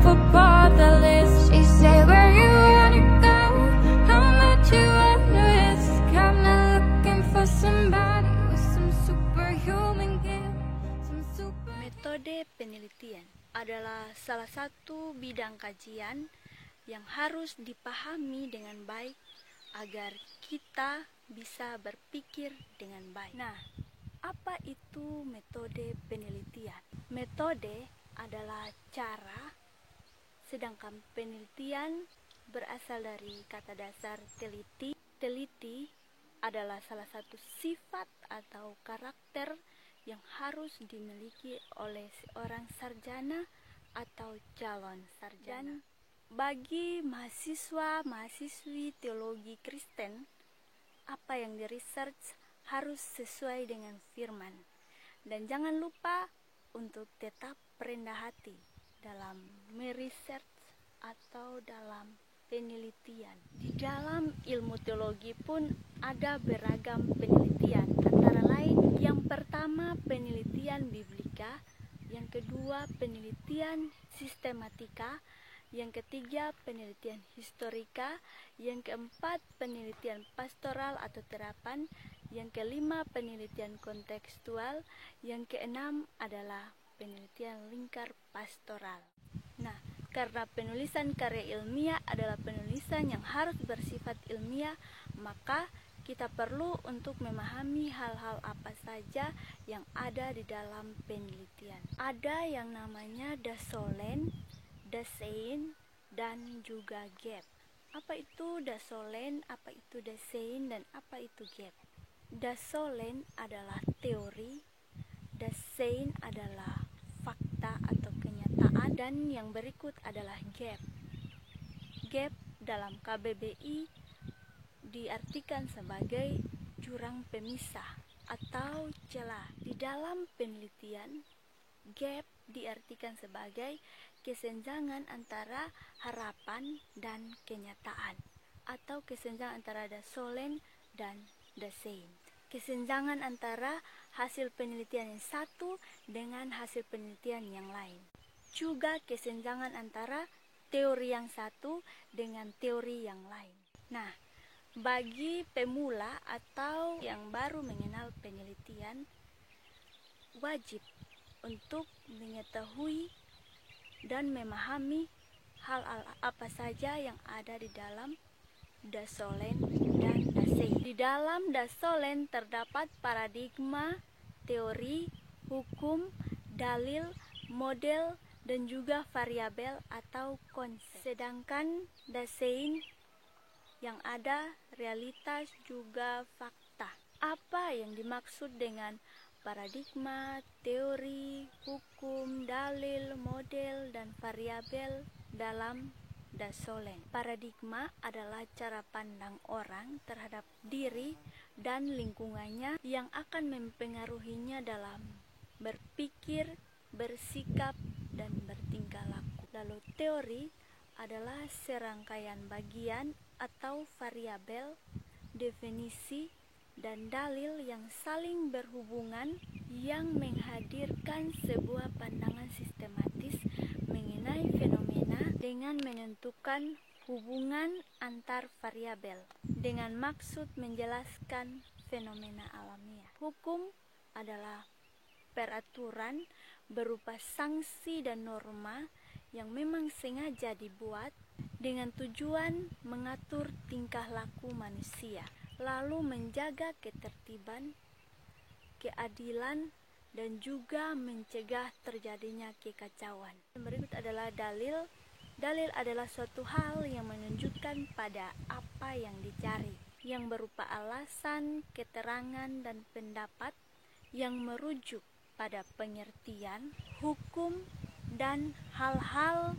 above the list. She said, where you wanna go? How much you wanna risk? I'm not looking for somebody with some superhuman gift, some super... Metode penelitian adalah salah satu bidang kajian yang harus dipahami dengan baik agar kita bisa berpikir dengan baik. Nah, apa itu metode penelitian? Metode adalah cara, sedangkan penelitian berasal dari kata dasar teliti. Teliti adalah salah satu sifat atau karakter yang harus dimiliki oleh seorang sarjana atau calon sarjana. Bagi mahasiswa-mahasiswi teologi Kristen, apa yang di-research harus sesuai dengan firman. Dan jangan lupa untuk tetap rendah hati dalam meresearch atau dalam penelitian. Di dalam ilmu teologi pun ada beragam penelitian, antara lain yang pertama penelitian biblika, yang kedua penelitian sistematika, yang ketiga penelitian historika, yang keempat penelitian pastoral atau terapan, yang kelima penelitian kontekstual, yang keenam adalah penelitian lingkar pastoral. Nah, karena penulisan karya ilmiah adalah penulisan yang harus bersifat ilmiah, maka kita perlu untuk memahami hal-hal apa saja yang ada di dalam penelitian. Ada yang namanya dasolen, dasein, dan juga gap. Apa itu dasolen, apa itu dasein, dan apa itu gap? Dasolen adalah teori, dasein adalah fakta atau kenyataan, dan yang berikut adalah gap. Gap dalam KBBI diartikan sebagai jurang pemisah atau celah. Di dalam penelitian, gap diartikan sebagai kesenjangan antara harapan dan kenyataan, atau kesenjangan antara dasolen dan dasein. Kesenjangan antara hasil penelitian yang satu dengan hasil penelitian yang lain. Juga kesenjangan antara teori yang satu dengan teori yang lain. Nah, bagi pemula atau yang baru mengenal penelitian, wajib untuk mengetahui dan memahami hal apa saja yang ada di dalam dasolen dan dasein. Di dalam dasolen terdapat paradigma, teori, hukum, dalil, model, dan juga variabel atau konsep. Sedangkan dasein yang ada realitas juga fakta. Apa yang dimaksud dengan paradigma, teori, hukum, dalil, model, dan variabel dalam dasolen? Paradigma adalah cara pandang orang terhadap diri dan lingkungannya yang akan mempengaruhinya dalam berpikir, bersikap, dan bertingkah laku. Lalu teori adalah serangkaian bagian atau variabel, definisi, dan dalil yang saling berhubungan yang menghadirkan sebuah pandangan sistematis mengenai fenomena dengan menentukan hubungan antar variabel dengan maksud menjelaskan fenomena alamiah. Hukum adalah peraturan berupa sanksi dan norma yang memang sengaja dibuat dengan tujuan mengatur tingkah laku manusia, lalu menjaga ketertiban, keadilan, dan juga mencegah terjadinya kekacauan. Yang berikut adalah dalil. Dalil adalah suatu hal yang menunjukkan pada apa yang dicari, yang berupa alasan, keterangan, dan pendapat yang merujuk pada pengertian, hukum, dan hal-hal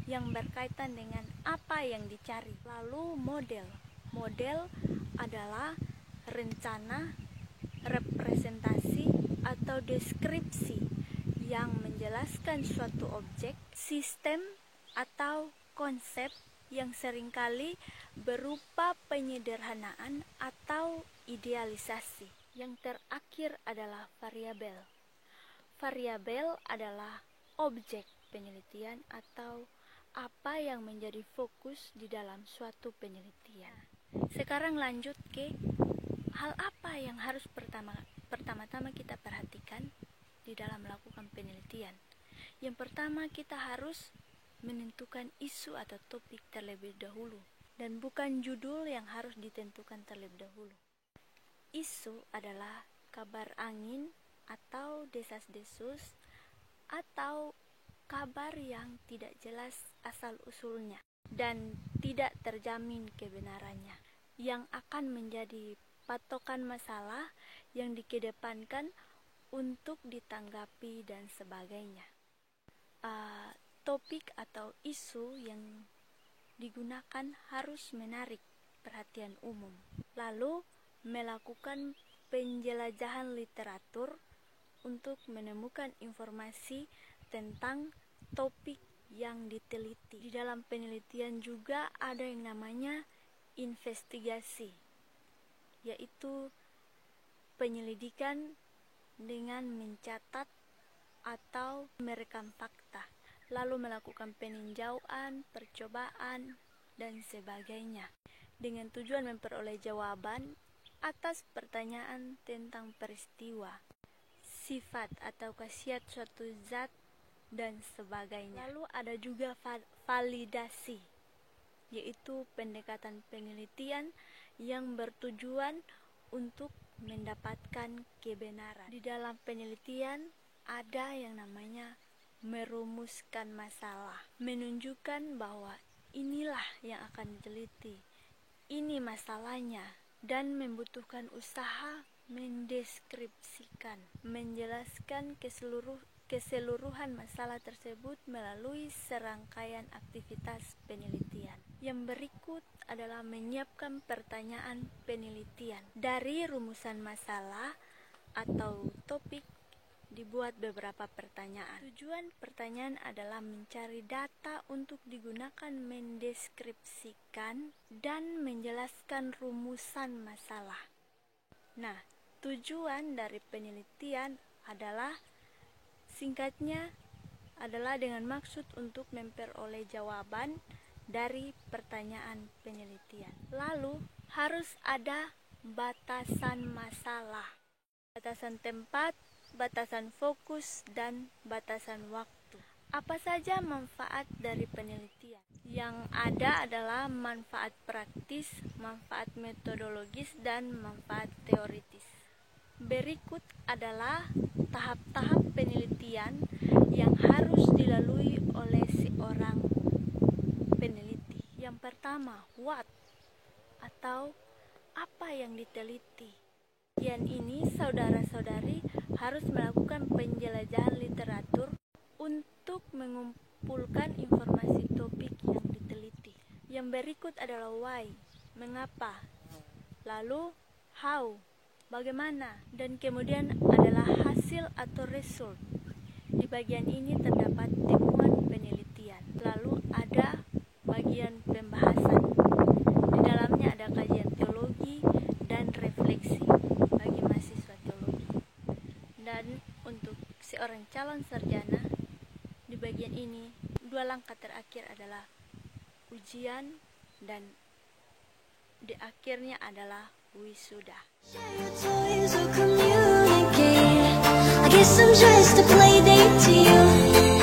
yang berkaitan dengan apa yang dicari. Lalu model. Model adalah rencana, representasi, atau deskripsi yang menjelaskan suatu objek, sistem, atau konsep yang seringkali berupa penyederhanaan atau idealisasi. Yang terakhir adalah variabel. Variabel adalah objek penelitian atau apa yang menjadi fokus di dalam suatu penelitian. Sekarang lanjut ke hal apa yang harus pertama-tama kita perhatikan di dalam melakukan penelitian. Yang pertama, kita harus menentukan isu atau topik terlebih dahulu, dan bukan judul yang harus ditentukan terlebih dahulu. Isu adalah kabar angin atau desas-desus atau kabar yang tidak jelas asal-usulnya dan tidak terjamin kebenarannya, yang akan menjadi patokan masalah yang dikedepankan untuk ditanggapi dan sebagainya. Topik atau isu yang digunakan harus menarik perhatian umum. Lalu melakukan penjelajahan literatur untuk menemukan informasi tentang topik yang diteliti. Di dalam penelitian juga ada yang namanya investigasi, yaitu penyelidikan dengan mencatat atau merekam fakta, lalu melakukan peninjauan, percobaan, dan sebagainya, dengan tujuan memperoleh jawaban atas pertanyaan tentang peristiwa, sifat atau khasiat suatu zat, dan sebagainya. Lalu ada juga validasi, yaitu pendekatan penelitian yang bertujuan untuk mendapatkan kebenaran. Di dalam penelitian ada yang namanya merumuskan masalah, menunjukkan bahwa inilah yang akan diteliti, ini masalahnya, dan membutuhkan usaha mendeskripsikan, menjelaskan keseluruhan masalah tersebut melalui serangkaian aktivitas penelitian. Yang berikut adalah menyiapkan pertanyaan penelitian. Dari rumusan masalah atau topik dibuat beberapa pertanyaan. Tujuan pertanyaan adalah mencari data untuk digunakan mendeskripsikan dan menjelaskan rumusan masalah. Nah, tujuan dari penelitian adalah singkatnya adalah dengan maksud untuk memperoleh jawaban dari pertanyaan penelitian. Lalu harus ada batasan masalah, batasan tempat, batasan fokus, dan batasan waktu. Apa saja manfaat dari penelitian? Yang ada adalah manfaat praktis, manfaat metodologis, dan manfaat teoritis. Berikut adalah tahap-tahap penelitian yang harus dilalui oleh seorang peneliti. Yang pertama, what atau apa yang diteliti. Bagian ini saudara-saudari harus melakukan penjelajahan literatur untuk mengumpulkan informasi topik yang diteliti. Yang berikut adalah why, mengapa, lalu how, bagaimana, dan kemudian adalah hasil atau result. Di bagian ini terdapat temuan penelitian. Lalu ada bagian pembahasan. Di dalamnya ada kajian teologi dan refleksi bagi mahasiswa teologi. Dan untuk seorang calon sarjana, di bagian ini 2 langkah terakhir adalah ujian dan di akhirnya adalah wisuda. Share your toys or communicate. I guess I'm just a play date to you.